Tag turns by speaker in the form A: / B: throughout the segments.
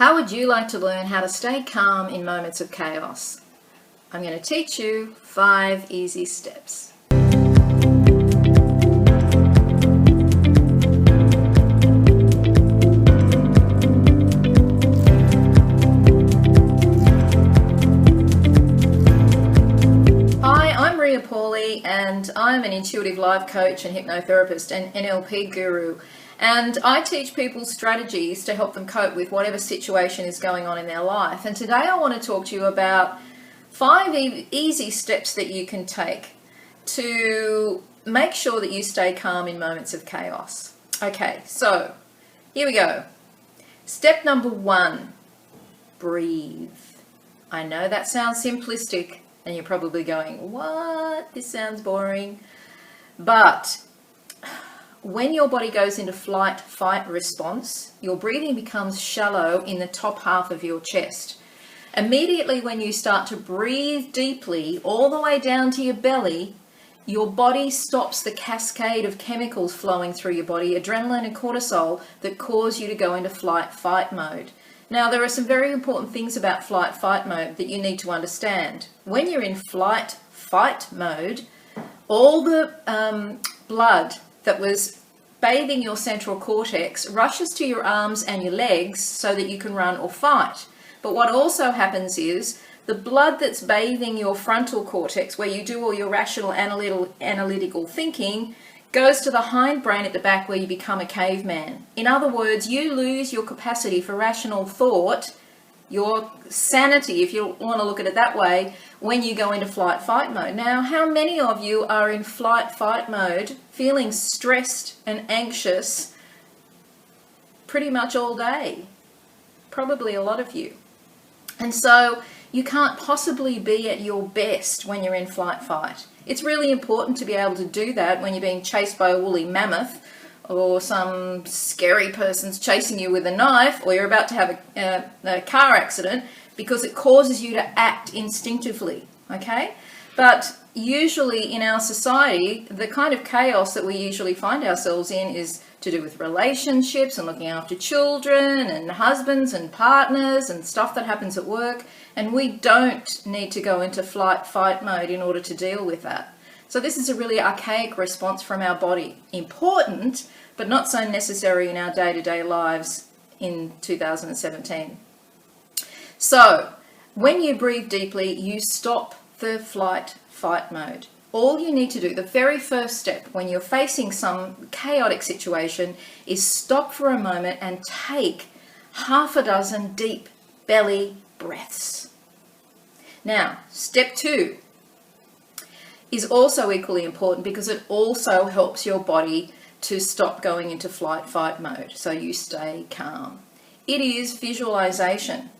A: How would you like to learn how to stay calm in moments of chaos? I'm going to teach you 5 easy steps. Hi, I'm Ria Pauly and I'm an intuitive life coach and hypnotherapist and NLP guru. And I teach people strategies to help them cope with whatever situation is going on in their life. And today I want to talk to you about 5 easy steps that you can take to make sure that you stay calm in moments of chaos. Okay, so here we go. Step number 1, breathe. I know that sounds simplistic and you're probably going, what? This sounds boring. But when your body goes into flight-fight response, your breathing becomes shallow in the top half of your chest. Immediately when you start to breathe deeply all the way down to your belly, your body stops the cascade of chemicals flowing through your body, adrenaline and cortisol, that cause you to go into flight-fight mode. Now, there are some very important things about flight-fight mode that you need to understand. When you're in flight-fight mode, all the blood that was bathing your central cortex rushes to your arms and your legs so that you can run or fight. But what also happens is the blood that's bathing your frontal cortex, where you do all your rational analytical thinking, goes to the hindbrain at the back where you become a caveman. In other words, you lose your capacity for rational thought, your sanity, if you want to look at it that way, when you go into flight-fight mode. Now, how many of you are in flight-fight mode, feeling stressed and anxious pretty much all day? Probably a lot of you. And so you can't possibly be at your best when you're in flight-fight. It's really important to be able to do that when you're being chased by a woolly mammoth, or some scary person's chasing you with a knife, or you're about to have a car accident, because it causes you to act instinctively, okay? But usually in our society, the kind of chaos that we usually find ourselves in is to do with relationships and looking after children and husbands and partners and stuff that happens at work, and we don't need to go into flight-fight mode in order to deal with that. So this is a really archaic response from our body. Important, but not so necessary in our day-to-day lives in 2017. So when you breathe deeply, you stop the flight-fight mode. All you need to do, the very first step when you're facing some chaotic situation, is stop for a moment and take 6 deep belly breaths. Now, step 2 is also equally important because it also helps your body to stop going into flight-fight mode, so you stay calm. It is visualization.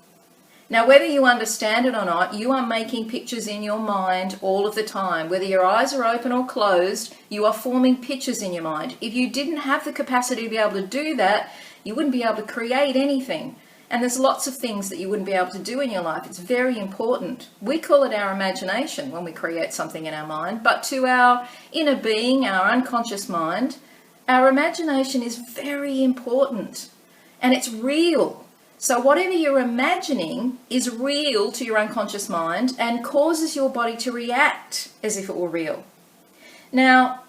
A: Now, whether you understand it or not, you are making pictures in your mind all of the time. Whether your eyes are open or closed, you are forming pictures in your mind. If you didn't have the capacity to be able to do that, you wouldn't be able to create anything. And there's lots of things that you wouldn't be able to do in your life. It's very important. We call it our imagination when we create something in our mind, but to our inner being, our unconscious mind, our imagination is very important, and it's real. So whatever you're imagining is real to your unconscious mind and causes your body to react as if it were real. Now,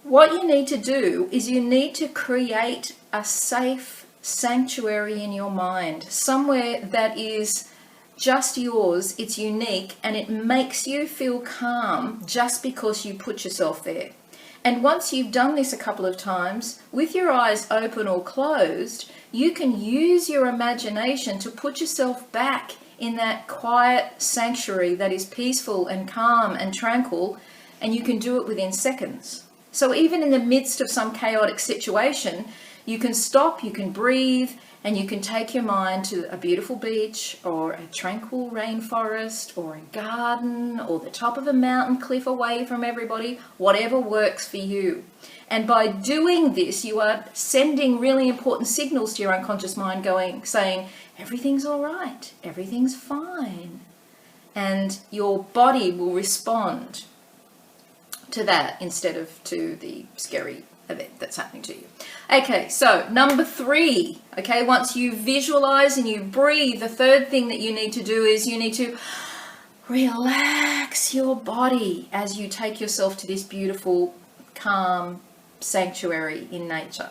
A: what you need to do is you need to create a safe sanctuary in your mind, somewhere that is just yours, it's unique, and it makes you feel calm just because you put yourself there. And once you've done this a couple of times, with your eyes open or closed, you can use your imagination to put yourself back in that quiet sanctuary that is peaceful and calm and tranquil, and you can do it within seconds. So even in the midst of some chaotic situation, you can stop, you can breathe, and you can take your mind to a beautiful beach or a tranquil rainforest or a garden or the top of a mountain cliff away from everybody, whatever works for you. And by doing this, you are sending really important signals to your unconscious mind saying, everything's all right, everything's fine. And your body will respond to that instead of to the scary event that's happening to you. Okay, so number 3, okay, once you visualize and you breathe, the third thing that you need to do is you need to relax your body as you take yourself to this beautiful, calm sanctuary in nature.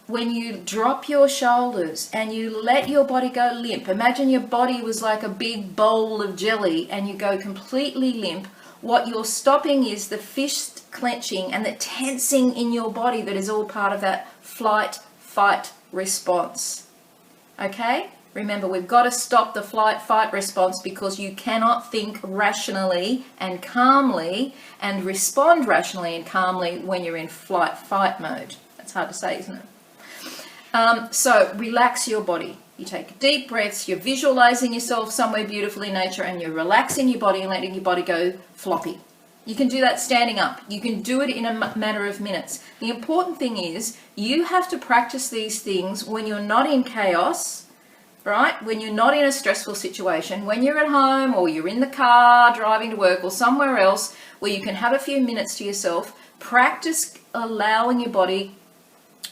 A: When you drop your shoulders and you let your body go limp, imagine your body was like a big bowl of jelly and you go completely limp. What you're stopping is the fist clenching and the tensing in your body that is all part of that flight, fight response. Okay? Remember, we've got to stop the flight, fight response because you cannot think rationally and calmly and respond rationally and calmly when you're in flight, fight mode. That's hard to say, isn't it? So relax your body. You take deep breaths, you're visualizing yourself somewhere beautiful in nature and you're relaxing your body and letting your body go floppy. You can do that standing up. You can do it in a matter of minutes. The important thing is you have to practice these things when you're not in chaos, right? When you're not in a stressful situation, when you're at home or you're in the car driving to work or somewhere else where you can have a few minutes to yourself. Practice allowing your body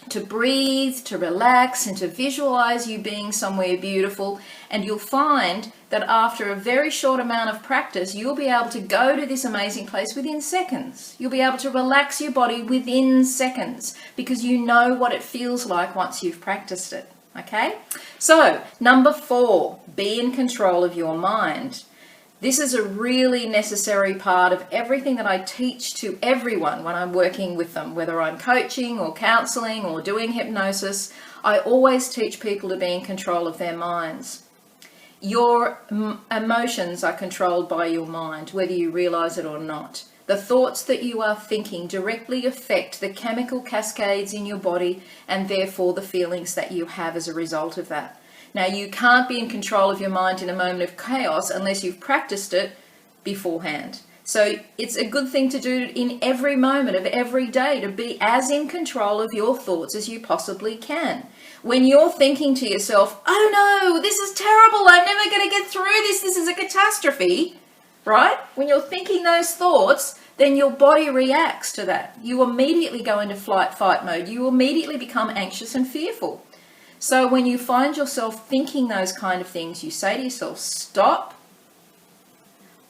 A: to breathe, to relax, and to visualize you being somewhere beautiful. And you'll find that after a very short amount of practice, you'll be able to go to this amazing place within seconds. You'll be able to relax your body within seconds because you know what it feels like once you've practiced it. Okay? So, number 4, be in control of your mind. This is a really necessary part of everything that I teach to everyone when I'm working with them, whether I'm coaching or counseling or doing hypnosis. I always teach people to be in control of their minds. Your emotions are controlled by your mind, whether you realize it or not. The thoughts that you are thinking directly affect the chemical cascades in your body and therefore the feelings that you have as a result of that. Now, you can't be in control of your mind in a moment of chaos unless you've practiced it beforehand. So it's a good thing to do in every moment of every day, to be as in control of your thoughts as you possibly can. When you're thinking to yourself, oh no, this is terrible, I'm never going to get through this is a catastrophe, right? When you're thinking those thoughts, then your body reacts to that. You immediately go into flight, fight mode. You immediately become anxious and fearful. So when you find yourself thinking those kind of things, you say to yourself, stop,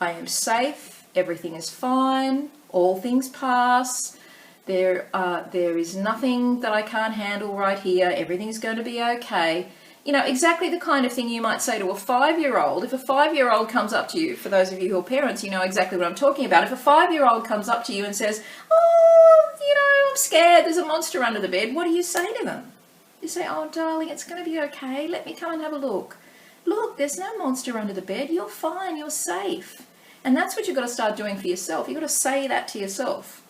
A: I am safe, everything is fine, all things pass, there is nothing that I can't handle right here, everything's going to be okay. You know, exactly the kind of thing you might say to a 5-year-old. If a 5-year-old comes up to you, for those of you who are parents, you know exactly what I'm talking about. If a 5-year-old comes up to you and says, oh, you know, I'm scared, there's a monster under the bed, what do you say to them? You say, oh, darling, it's going to be okay. Let me come and have a look. Look, there's no monster under the bed. You're fine. You're safe. And that's what you've got to start doing for yourself. You've got to say that to yourself.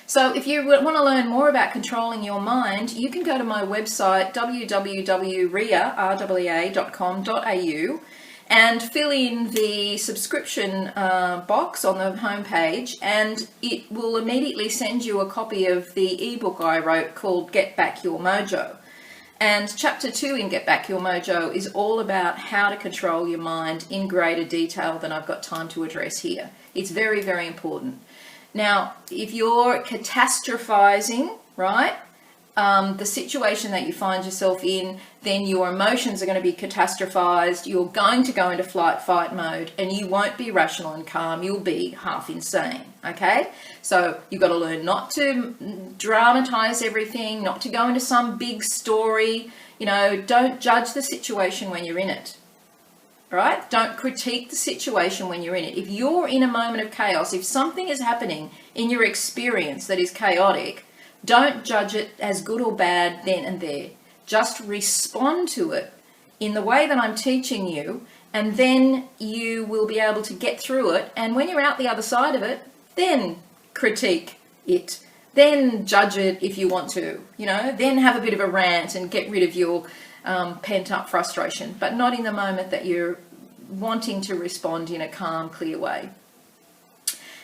A: So if you want to learn more about controlling your mind, you can go to my website, www.rea.com.au, and fill in the subscription box on the homepage, and it will immediately send you a copy of the ebook I wrote called Get Back Your Mojo. And chapter 2 in Get Back Your Mojo is all about how to control your mind in greater detail than I've got time to address here. It's very, very important. Now, if you're catastrophizing, right, the situation that you find yourself in, then your emotions are going to be catastrophized. You're going to go into flight, fight mode, and you won't be rational and calm. You'll be half insane, okay? So you've got to learn not to dramatize everything, not to go into some big story. You know, don't judge the situation when you're in it, right? Don't critique the situation when you're in it. If you're in a moment of chaos, if something is happening in your experience that is chaotic, don't judge it as good or bad then and there. Just respond to it in the way that I'm teaching you, and then you will be able to get through it. And when you're out the other side of it, then critique it. Then judge it if you want to, you know, then have a bit of a rant and get rid of your pent-up frustration, but not in the moment that you're wanting to respond in a calm, clear way.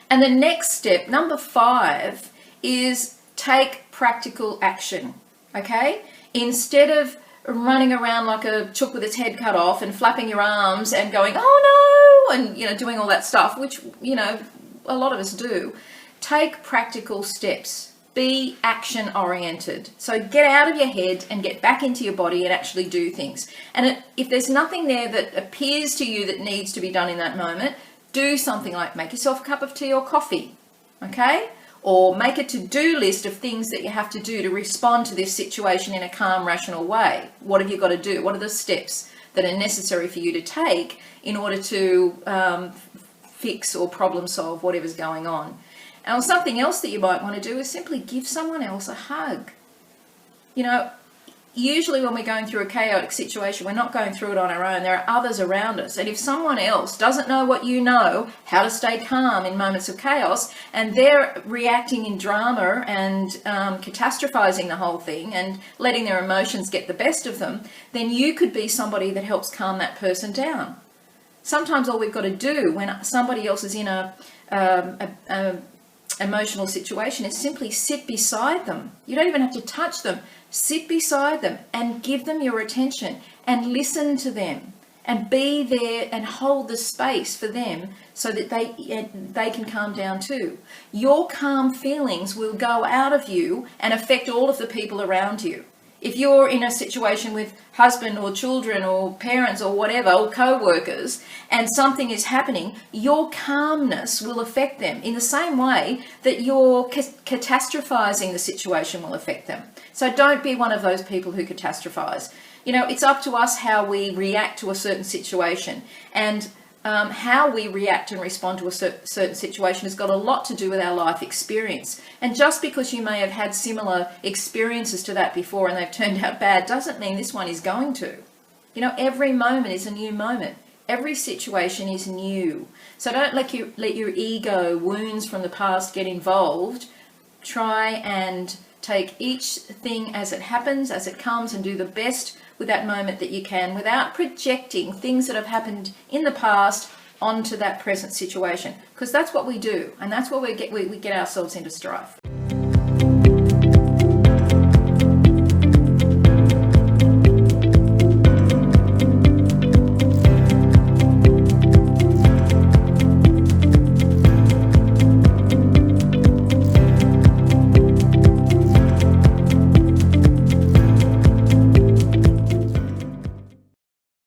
A: And the next step, number 5, is take practical action, okay? Instead of running around like a chook with its head cut off and flapping your arms and going, oh no, and, you know, doing all that stuff, which, you know, a lot of us do, take practical steps. Be action oriented. So get out of your head and get back into your body and actually do things. And if there's nothing there that appears to you that needs to be done in that moment, do something like make yourself a cup of tea or coffee, okay? Or make a to-do list of things that you have to do to respond to this situation in a calm, rational way. What have you got to do? What are the steps that are necessary for you to take in order to fix or problem solve whatever's going on? And something else that you might want to do is simply give someone else a hug. You know, usually when we're going through a chaotic situation, we're not going through it on our own. There are others around us. And if someone else doesn't know what you know, how to stay calm in moments of chaos, and they're reacting in drama and catastrophizing the whole thing and letting their emotions get the best of them, then you could be somebody that helps calm that person down. Sometimes all we've got to do when somebody else is in a emotional situation is simply sit beside them. You don't even have to touch them. Sit beside them and give them your attention and listen to them and be there and hold the space for them so that they can calm down too. Your calm feelings will go out of you and affect all of the people around you. If you're in a situation with husband or children or parents or whatever, or co-workers, and something is happening, your calmness will affect them in the same way that your catastrophizing the situation will affect them. So don't be one of those people who catastrophize. You know, it's up to us how we react to a certain situation, and how we react and respond to a certain situation has got a lot to do with our life experience. And just because you may have had similar experiences to that before and they've turned out bad doesn't mean this one is going to. You know, every moment is a new moment. Every situation is new. So don't let your ego, wounds from the past get involved. Try and take each thing as it happens, as it comes, and do the best with that moment that you can without projecting things that have happened in the past onto that present situation, because that's what we do, and that's where we get ourselves into strife.